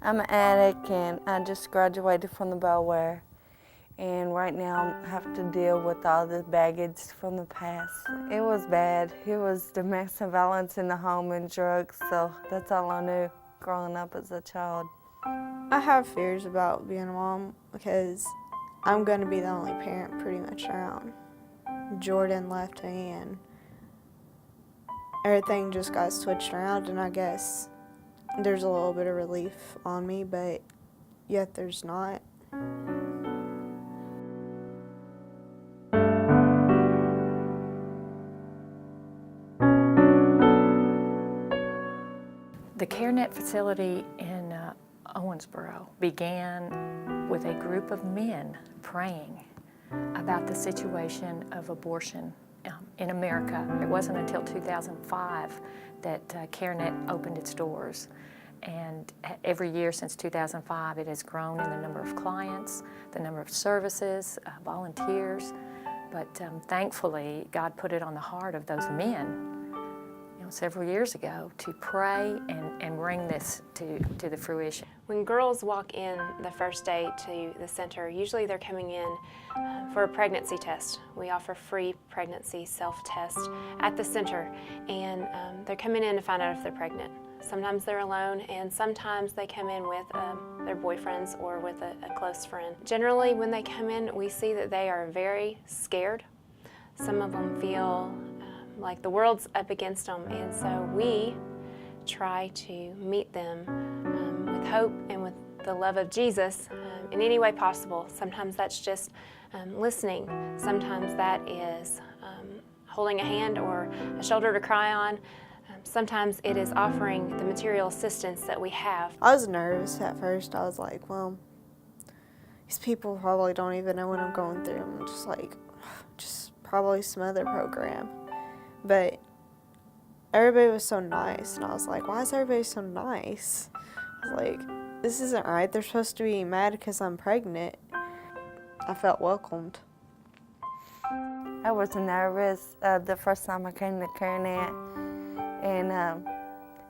I'm an addict and I just graduated from the Bellware. And right now I have to deal with all the baggage from the past. It was bad. It was domestic violence in the home and drugs, so that's all I knew growing up as a child. I have fears about being a mom because I'm going to be the only parent pretty much around. Jordan left me and everything just got switched around, and I guess there's a little bit of relief on me, but yet there's not. The CareNet facility in Owensboro began with a group of men praying about the situation of abortion in America. It wasn't until 2005 that CareNet opened its doors. And every year since 2005, it has grown in the number of clients, the number of services, volunteers. But thankfully, God put it on the heart of those men several years ago to pray and bring this to the fruition. When girls walk in the first day to the center, usually they're coming in for a pregnancy test. We offer free pregnancy self-test at the center, and they're coming in to find out if they're pregnant. Sometimes they're alone, and sometimes they come in with their boyfriends or with a close friend. Generally, when they come in, we see that they are very scared. Some of them feel like the world's up against them, and so we try to meet them with hope and with the love of Jesus in any way possible. Sometimes that's just listening. Sometimes that is holding a hand or a shoulder to cry on. Sometimes it is offering the material assistance that we have. I was nervous at first. I was like, well, these people probably don't even know what I'm going through. I'm just like, just probably some other program. But everybody was so nice, and I was like, why is everybody so nice? I was like, this isn't right. They're supposed to be mad because I'm pregnant. I felt welcomed. I was nervous the first time I came to CareNet, and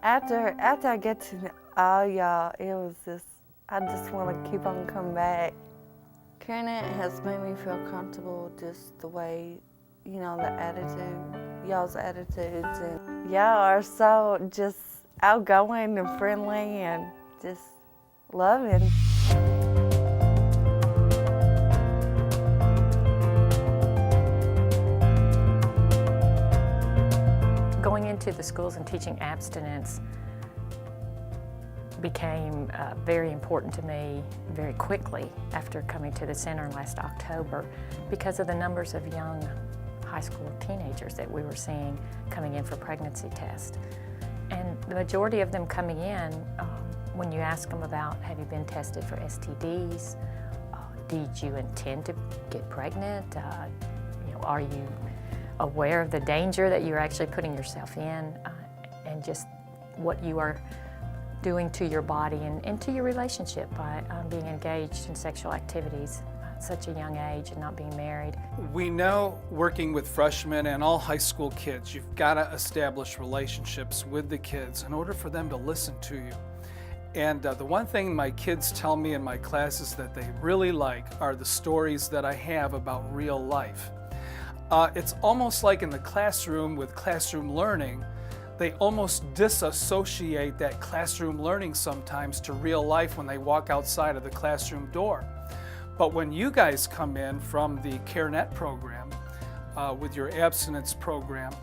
after I get to know all y'all, it was just, I just want to keep on coming back. CareNet has made me feel comfortable just the way, the attitude, y'all's attitudes, and y'all are so just outgoing and friendly and just loving. Going into the schools and teaching abstinence became very important to me very quickly after coming to the center last October because of the numbers of young high school teenagers that we were seeing coming in for pregnancy tests. And the majority of them coming in, when you ask them about, have you been tested for STDs? Did you intend to get pregnant? Are you aware of the danger that you're actually putting yourself in, and just what you are doing to your body and to your relationship by being engaged in sexual activities at such a young age and not being married. We know working with freshmen and all high school kids, you've got to establish relationships with the kids in order for them to listen to you. And the one thing my kids tell me in my classes that they really like are the stories that I have about real life. It's almost like in the classroom with classroom learning, they almost disassociate that classroom learning sometimes to real life when they walk outside of the classroom door. But when you guys come in from the CareNet program, with your abstinence program,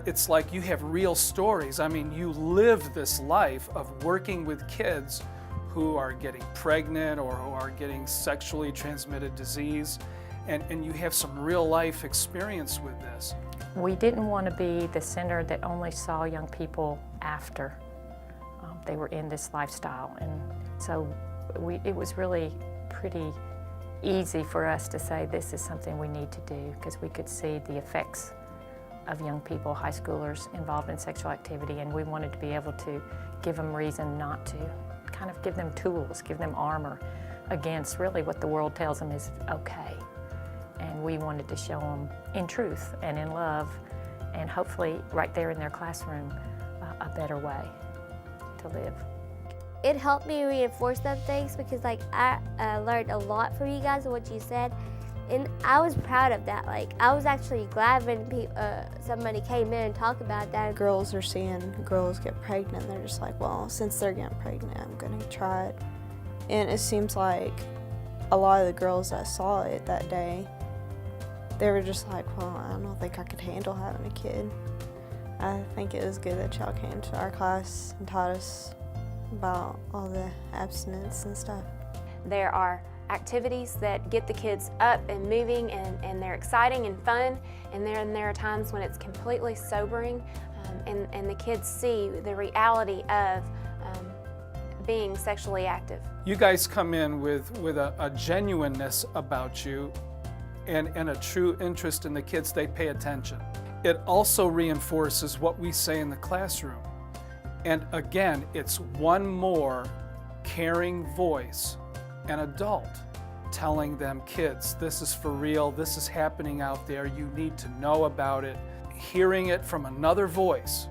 it's like you have real stories. I mean, you live this life of working with kids who are getting pregnant or who are getting sexually transmitted disease, and you have some real life experience with this. We didn't want to be the center that only saw young people after they were in this lifestyle, and so it was really pretty easy for us to say this is something we need to do because we could see the effects of young people, high schoolers involved in sexual activity, and we wanted to be able to give them reason not to, kind of give them tools, give them armor against really what the world tells them is okay. And we wanted to show them in truth and in love, and hopefully right there in their classroom, a better way to live. it helped me reinforce them things because like I learned a lot from you guys and what you said, and I was proud of that. Like I was actually glad when somebody came in and talked about that. Girls are seeing girls get pregnant, and they're just like, well, since they're getting pregnant, I'm gonna try it. And it seems like a lot of the girls that saw it that day, they were just like, well, I don't think I could handle having a kid. I think it was good that y'all came to our class and taught us about all the abstinence and stuff. There are activities that get the kids up and moving, and they're exciting and fun, and there are times when it's completely sobering, and the kids see the reality of being sexually active. You guys come in with a genuineness about you and a true interest in the kids. They pay attention. It also reinforces what we say in the classroom. And again, it's one more caring voice, an adult, telling them, kids, this is for real, this is happening out there, you need to know about it. Hearing it from another voice,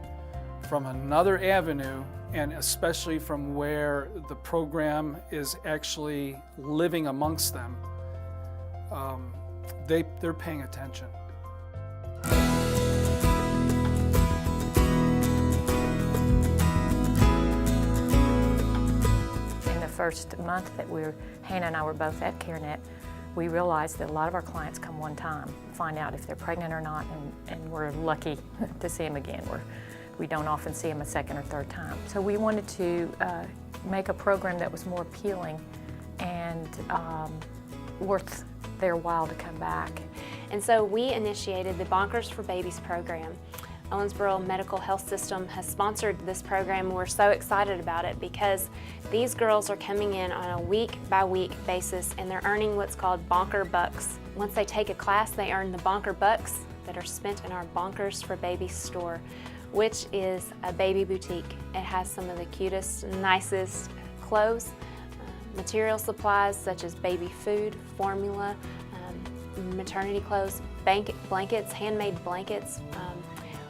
from another avenue, and especially from where the program is actually living amongst them, they're paying attention. First month that Hannah and I were both at CareNet, we realized that a lot of our clients come one time, find out if they're pregnant or not, and we're lucky to see them again. We don't often see them a second or third time. So we wanted to make a program that was more appealing and worth their while to come back. And so we initiated the Bonkers for Babies program. Owensboro Medical Health System has sponsored this program. We're so excited about it because these girls are coming in on a week-by-week basis, and they're earning what's called Bonker Bucks. Once they take a class, they earn the Bonker Bucks that are spent in our Bonkers for Babies store, which is a baby boutique. It has some of the cutest, nicest clothes, material supplies such as baby food, formula, maternity clothes, blankets, handmade blankets.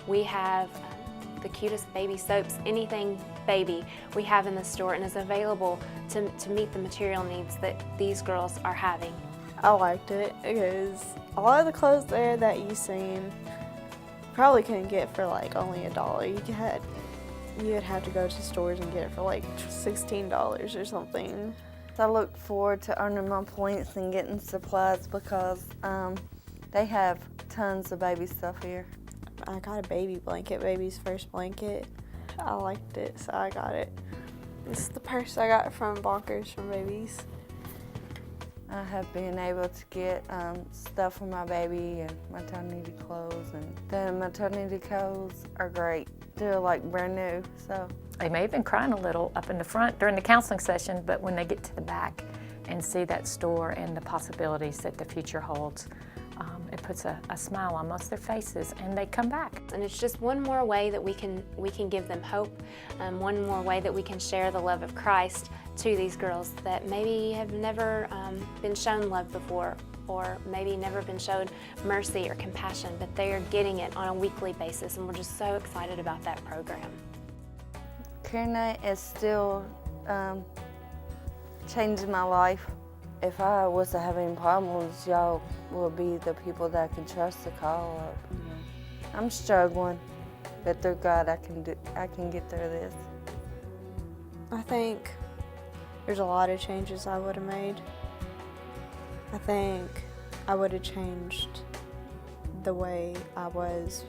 We have the cutest baby soaps, anything baby we have in the store, and is available to meet the material needs that these girls are having. I liked it because a lot of the clothes there that you seen probably couldn't get for like only $1. You would have to go to stores and get it for like $16 or something. I look forward to earning my points and getting supplies because they have tons of baby stuff here. I got a baby blanket, baby's first blanket. I liked it, so I got it. This is the purse I got from Bonkers for Babies. I have been able to get stuff for my baby and maternity clothes, and the maternity clothes are great. They're like brand new, so. They may have been crying a little up in the front during the counseling session, but when they get to the back and see that store and the possibilities that the future holds, it puts a smile on most of their faces, and they come back. And it's just one more way that we can give them hope, one more way that we can share the love of Christ to these girls that maybe have never been shown love before, or maybe never been shown mercy or compassion, but they are getting it on a weekly basis, and we're just so excited about that program. CareNet is still changing my life. If I was having problems, y'all will be the people that I can trust to call up. I'm struggling, but through God, I can get through this. I think there's a lot of changes I would have made. I think I would have changed the way I was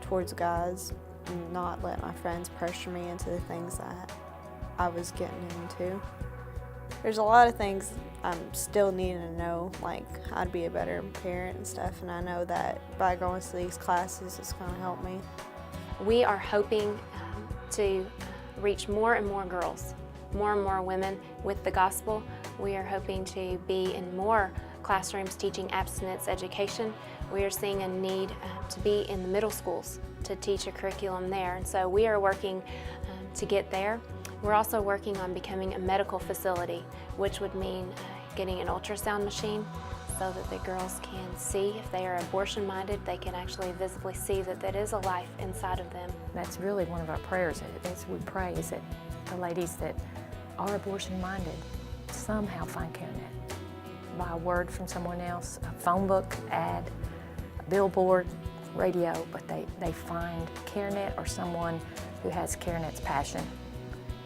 towards guys and not let my friends pressure me into the things that I was getting into. There's a lot of things I'm still needing to know, like how to be a better parent and stuff, and I know that by going to these classes, it's going to help me. We are hoping to reach more and more girls, more and more women with the gospel. We are hoping to be in more classrooms teaching abstinence education. We are seeing a need to be in the middle schools to teach a curriculum there, and so we are working to get there. We're also working on becoming a medical facility, which would mean getting an ultrasound machine so that the girls can see if they are abortion-minded. They can actually visibly see that there is a life inside of them. That's really one of our prayers as we pray, is that the ladies that are abortion-minded somehow find CareNet. By a word from someone else, a phone book, ad, a billboard, radio, but they find CareNet or someone who has CareNet's passion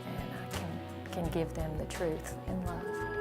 and can give them the truth in love.